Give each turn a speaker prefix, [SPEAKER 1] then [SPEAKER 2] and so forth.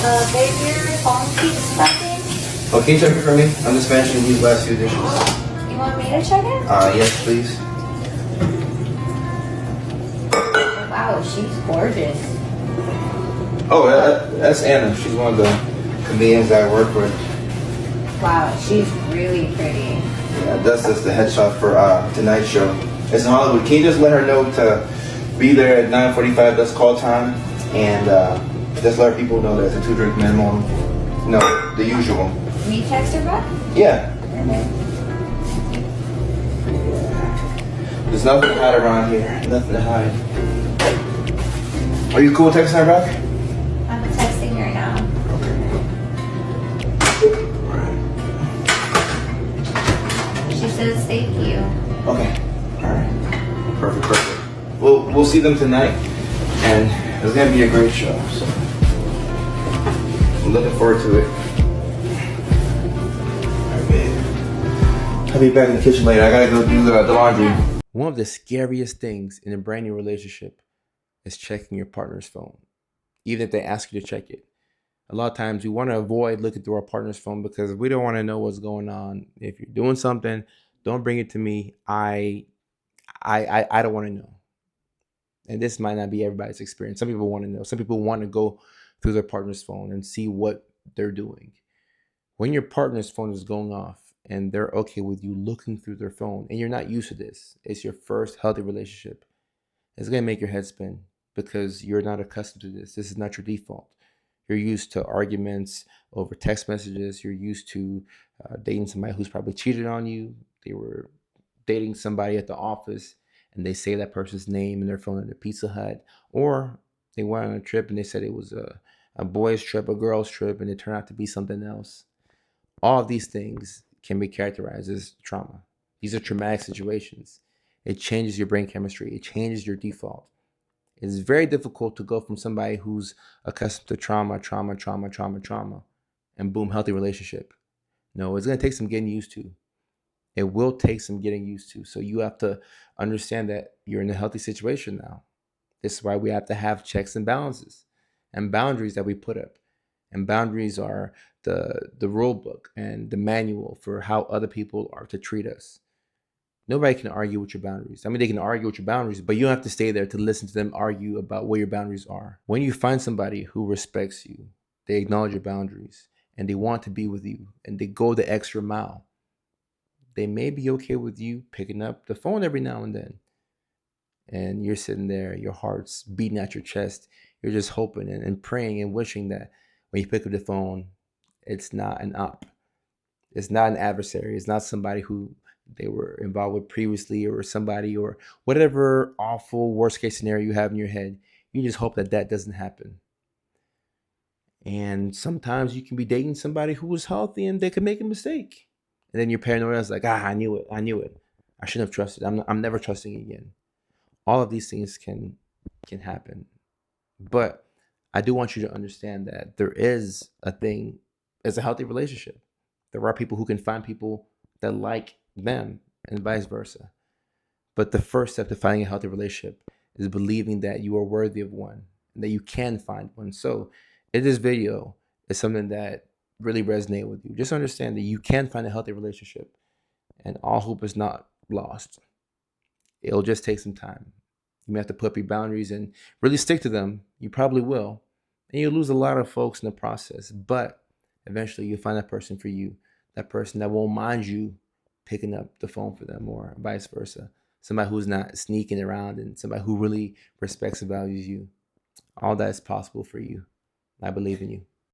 [SPEAKER 1] Babe, your phone keeps buzzing.
[SPEAKER 2] Oh, can you check it for me? I'm just finishing these last few dishes.
[SPEAKER 1] You want me to check it?
[SPEAKER 2] Yes, please.
[SPEAKER 1] Wow, she's gorgeous.
[SPEAKER 2] Oh, that's Anna. She's one of the comedians I work with.
[SPEAKER 1] Wow, she's really pretty.
[SPEAKER 2] Yeah, that's just the headshot for tonight's show. It's in Hollywood. Can you just let her know to be there at 9:45? That's call time, and just let people know that it's a 2-drink minimum. No, the usual.
[SPEAKER 1] Can you text her back?
[SPEAKER 2] Yeah.
[SPEAKER 1] Okay.
[SPEAKER 2] There's nothing to hide around here. Nothing to hide. Are you cool with texting her back?
[SPEAKER 1] I'm texting her now. She says thank you.
[SPEAKER 2] Okay. All right. Perfect. We'll see them tonight, and it's gonna be a great show. So I'm looking forward to it. All right, babe. I'll be back in the kitchen later. I gotta go do the laundry. One of the scariest things in a brand new relationship is checking your partner's phone, even if they ask you to check it. A lot of times we want to avoid looking through our partner's phone because we don't want to know what's going on. If you're doing something, don't bring it to me. I don't want to know. And this might not be everybody's experience. Some people want to know. Some people want to go through their partner's phone and see what they're doing. When your partner's phone is going off and they're okay with you looking through their phone and you're not used to this, it's your first healthy relationship, it's going to make your head spin because you're not accustomed to this. This is not your default. You're used to arguments over text messages. You're used to dating somebody who's probably cheated on you. They were dating somebody at the office and they say that person's name in their phone at the Pizza Hut, or they went on a trip and they said it was a boy's trip, a girl's trip, and it turned out to be something else. All of these things can be characterized as trauma. These are traumatic situations. It changes your brain chemistry. It changes your default. It's very difficult to go from somebody who's accustomed to trauma, and boom, healthy relationship. No, it's going to take some getting used to. It will take some getting used to. So you have to understand that you're in a healthy situation now. This is why we have to have checks and balances and boundaries that we put up. And boundaries are the rule book and the manual for how other people are to treat us. Nobody can argue with your boundaries. I mean, they can argue with your boundaries, but you don't have to stay there to listen to them argue about what your boundaries are. When you find somebody who respects you, they acknowledge your boundaries, and they want to be with you, and they go the extra mile, they may be okay with you picking up the phone every now and then. And you're sitting there, your heart's beating at your chest. You're just hoping and praying and wishing that when you pick up the phone, it's not an op. It's not an adversary. It's not somebody who they were involved with previously or somebody or whatever awful worst case scenario you have in your head. You just hope that that doesn't happen. And sometimes you can be dating somebody who was healthy and they could make a mistake. And then your paranoia is like, I knew it. I shouldn't have trusted. I'm never trusting again. All of these things can happen. But I do want you to understand that there is a thing as a healthy relationship. There are people who can find people that like them and vice versa. But the first step to finding a healthy relationship is believing that you are worthy of one and that you can find one. So in this video is something that really resonated with you. Just understand that you can find a healthy relationship and all hope is not lost. It'll just take some time. You may have to put up your boundaries and really stick to them. You probably will. And you'll lose a lot of folks in the process. But eventually you'll find that person for you. That person that won't mind you picking up the phone for them or vice versa. Somebody who's not sneaking around and somebody who really respects and values you. All that is possible for you. I believe in you.